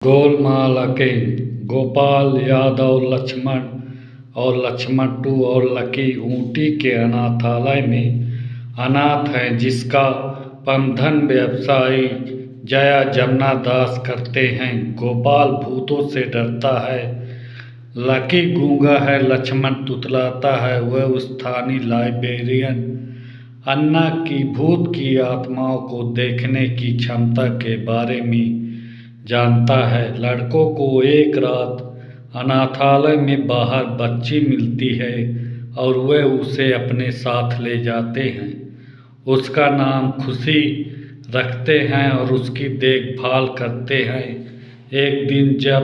Golmaal Oaken Gopal Yadav Lakshman और लक्ष्मण 2 और lucky Ooty के अनाथालय में अनाथ हैं, जिसका प्रबंधन व्यवसायी जया जमुना दास करते हैं। गोपाल भूतों से डरता है, लकी गूंगा है, लक्ष्मण तुतलाता है। वह स्थानीय लाइब्रेरियन अन्ना की भूत की आत्माओं को देखने की क्षमता के बारे में जानता है। लड़कों को एक रात अनाथालय में बाहर बच्ची मिलती है और वे उसे अपने साथ ले जाते हैं। उसका नाम खुशी रखते हैं और उसकी देखभाल करते हैं। एक दिन जब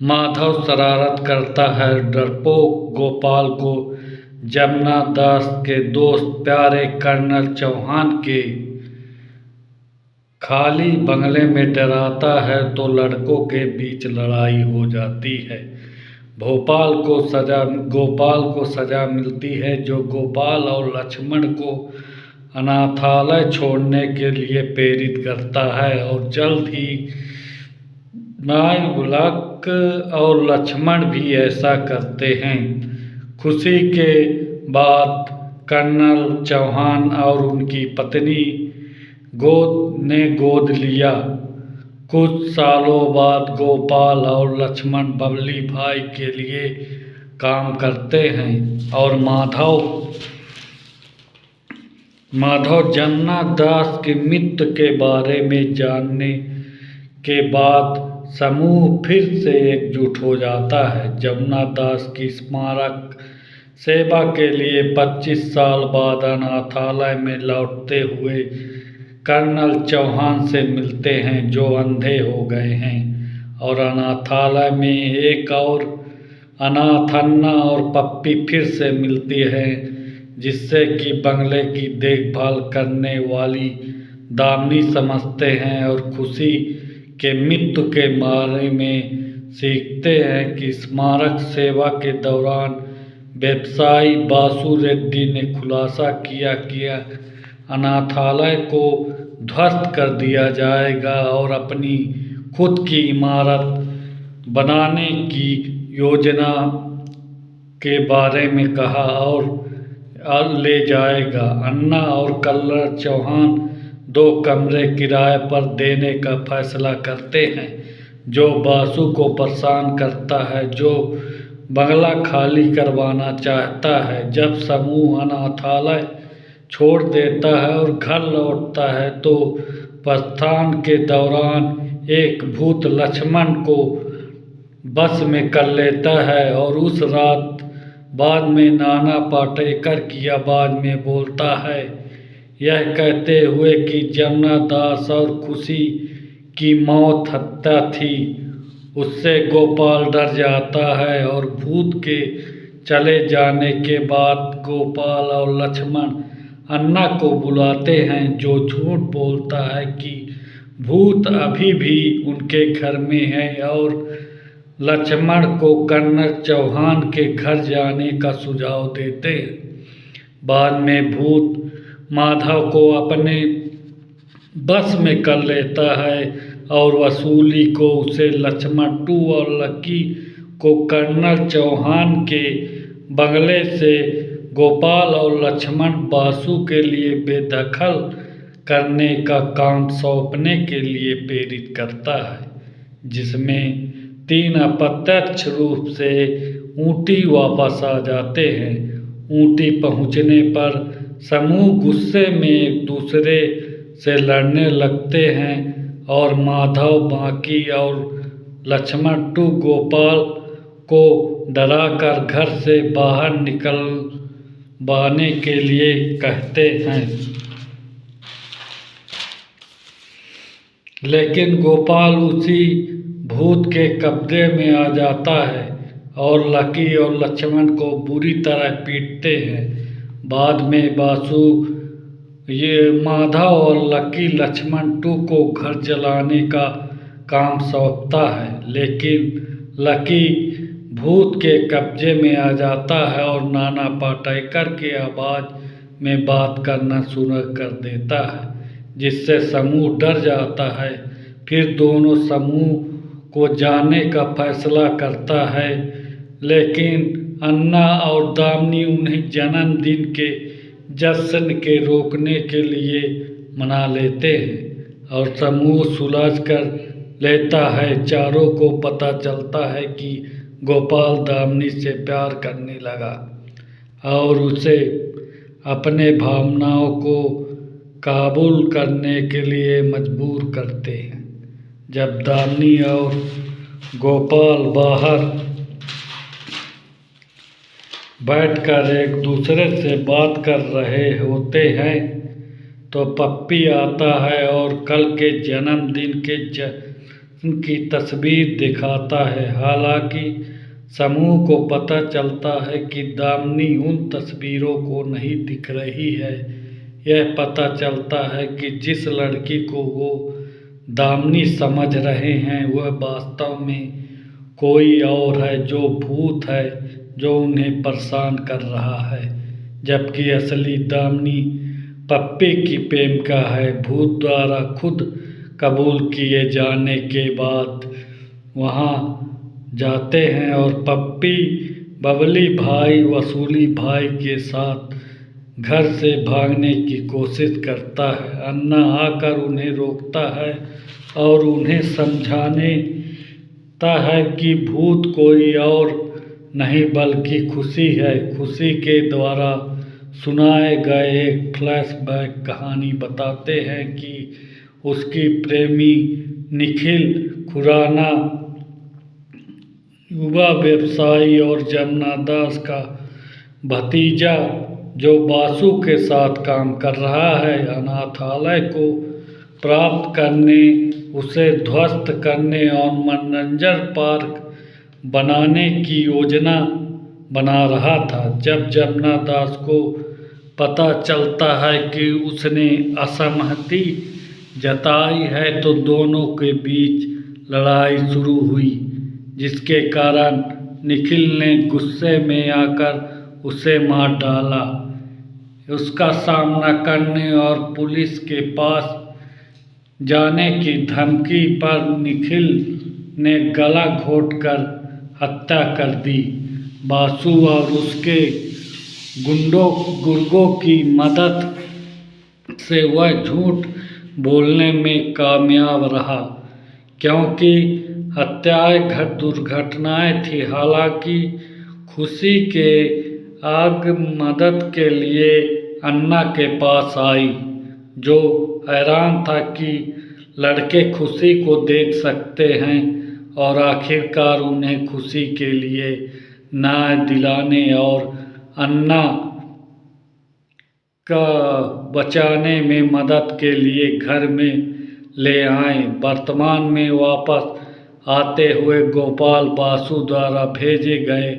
माधव शरारत करता है, डरपोक गोपाल को जमुना दास के दोस्त प्यारे कर्नल चौहान के खाली बंगले में डराता है तो लड़कों के बीच लड़ाई हो जाती है। गोपाल को सजा मिलती है, जो गोपाल और लक्ष्मण को अनाथालय छोड़ने के लिए प्रेरित करता है। और जल्द ही लक और लक्ष्मण भी ऐसा करते हैं। खुशी के बाद कर्नल चौहान और उनकी पत्नी गोद लिया। कुछ सालों बाद गोपाल और लक्ष्मण बबली भाई के लिए काम करते हैं और माधव जमुना दास की मृत्यु के बारे में जानने के बाद समूह फिर से एकजुट हो जाता है। जमुना दास की स्मारक सेवा के लिए 25 साल बाद अनाथालय में लौटते हुए कर्नल चौहान से मिलते हैं, जो अंधे हो गए हैं। और अनाथालय में एक और अनाथ अन्ना और पप्पी फिर से मिलती है, जिससे कि बंगले की देखभाल करने वाली दामिनी समझते हैं और खुशी के मृत्यु के बारे में सीखते हैं कि स्मारक सेवा के दौरान व्यवसायी बासु रेड्डी ने खुलासा किया कि अनाथालय को ध्वस्त कर दिया जाएगा और अपनी खुद की इमारत बनाने की योजना के बारे में कहा और ले जाएगा। अन्ना और कर्नल चौहान 2 कमरे किराए पर देने का फैसला करते हैं, जो बासु को परेशान करता है, जो बंगला खाली करवाना चाहता है। जब समूह अनाथालय छोड़ देता है और घर लौटता है तो प्रस्थान के दौरान एक भूत लक्ष्मण को बस में कर लेता है और उस रात बाद में नाना पाटेकर की आवाज़ में बोलता है, यह कहते हुए कि जमुना दास और खुशी की मौत हत्या थी। उससे गोपाल डर जाता है और भूत के चले जाने के बाद गोपाल और लक्ष्मण अन्ना को बुलाते हैं, जो झूठ बोलता है कि भूत अभी भी उनके घर में है और लक्ष्मण को कर्नल चौहान के घर जाने का सुझाव देते हैं। बाद में भूत माधव को अपने बस में कर लेता है और वसूली को उसे लक्ष्मण 2 और लकी को कर्नल चौहान के बंगले से गोपाल और लक्ष्मण बासु के लिए बेदखल करने का काम सौंपने के लिए प्रेरित करता है, जिसमें 3 अप्रत्यक्ष रूप से ऊटी वापस आ जाते हैं। ऊटी पहुंचने पर समूह गुस्से में एक दूसरे से लड़ने लगते हैं और माधव बाकी और लक्ष्मण 2 गोपाल को डराकर घर से बाहर निकलवाने के लिए कहते हैं, लेकिन गोपाल उसी भूत के कब्जे में आ जाता है और लकी और लक्ष्मण को बुरी तरह पीटते हैं। बाद में माधव और लकी लक्ष्मण 2 को घर जलाने का काम सौंपता है, लेकिन लकी भूत के कब्जे में आ जाता है और नाना पाटेकर के आवाज़ में बात करना शुरू कर देता है, जिससे समूह डर जाता है। फिर दोनों समूह को जाने का फैसला करता है, लेकिन अन्ना और दामिनी उन्हें जन्मदिन के जश्न के रोकने के लिए मना लेते हैं और समूह सुलझ कर लेता है। चारों को पता चलता है कि गोपाल दामिनी से प्यार करने लगा और उसे अपने भावनाओं को काबूल करने के लिए मजबूर करते हैं। जब दामिनी और गोपाल बाहर बैठकर एक दूसरे से बात कर रहे होते हैं तो पप्पी आता है और कल के जन्मदिन के की तस्वीर दिखाता है। हालांकि समूह को पता चलता है कि दामिनी उन तस्वीरों को नहीं दिख रही है। यह पता चलता है कि जिस लड़की को वो दामिनी समझ रहे हैं वह वास्तव में कोई और है, जो भूत है जो उन्हें परेशान कर रहा है, जबकि असली दामिनी पप्पी की प्रेमिका है। भूत द्वारा खुद कबूल किए जाने के बाद वहाँ जाते हैं और पप्पी बबली भाई वसूली भाई के साथ घर से भागने की कोशिश करता है। अन्ना आकर उन्हें रोकता है और उन्हें समझाता है कि भूत कोई और नहीं बल्कि खुशी है। खुशी के द्वारा सुनाए गए एक फ्लैशबैक कहानी बताते हैं कि उसकी प्रेमी निखिल खुराना युवा व्यवसायी और जमुना दास का भतीजा जो बासु के साथ काम कर रहा है, अनाथालय को प्राप्त करने, उसे ध्वस्त करने और मनोरंजन पार्क बनाने की योजना बना रहा था। जब जमुना दास को पता चलता है कि उसने असहमति जताई है तो दोनों के बीच लड़ाई शुरू हुई, जिसके कारण निखिल ने गुस्से में आकर उसे मार डाला। उसका सामना करने और पुलिस के पास जाने की धमकी पर निखिल ने गला घोंटकर हत्या कर दी। बासु और उसके गुर्गों की मदद से वह झूठ बोलने में कामयाब रहा, क्योंकि हत्याएं दुर्घटनाएं थी। हालांकि खुशी के आग मदद के लिए अन्ना के पास आई, जो हैरान था कि लड़के खुशी को देख सकते हैं और आखिरकार उन्हें खुशी के लिए न्याय दिलाने और अन्ना का बचाने में मदद के लिए घर में ले आए। वर्तमान में वापस आते हुए गोपाल बासु द्वारा भेजे गए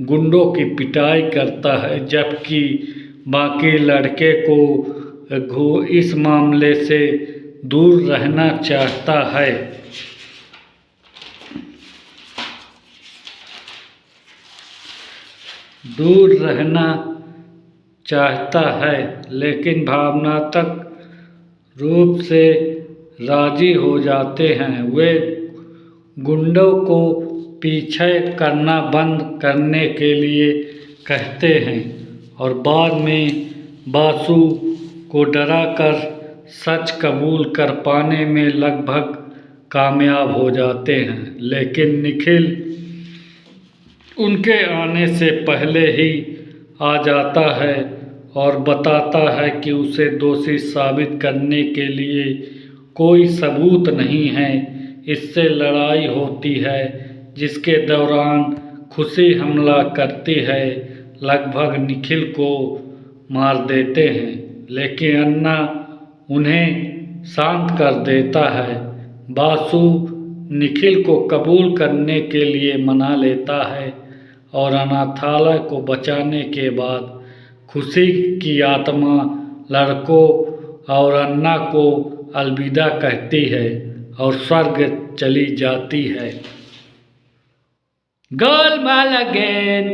गुंडों की पिटाई करता है, जबकि बाकी लड़के को इस मामले से दूर रहना चाहता है। लेकिन भावनात्मक रूप से राजी हो जाते हैं। वे गुंडों को पीछे करना बंद करने के लिए कहते हैं और बाद में बासु को डराकर सच कबूल कर पाने में लगभग कामयाब हो जाते हैं। लेकिन निखिल उनके आने से पहले ही आ जाता है और बताता है कि उसे दोषी साबित करने के लिए कोई सबूत नहीं है। इससे लड़ाई होती है, जिसके दौरान खुशी हमला करती है, लगभग निखिल को मार देते हैं, लेकिन अन्ना उन्हें शांत कर देता है। बासु निखिल को कबूल करने के लिए मना लेता है और अनाथालय को बचाने के बाद खुशी की आत्मा लड़कों और अन्ना को अलविदा कहती है और स्वर्ग चली जाती है। गोलमाल अगेन।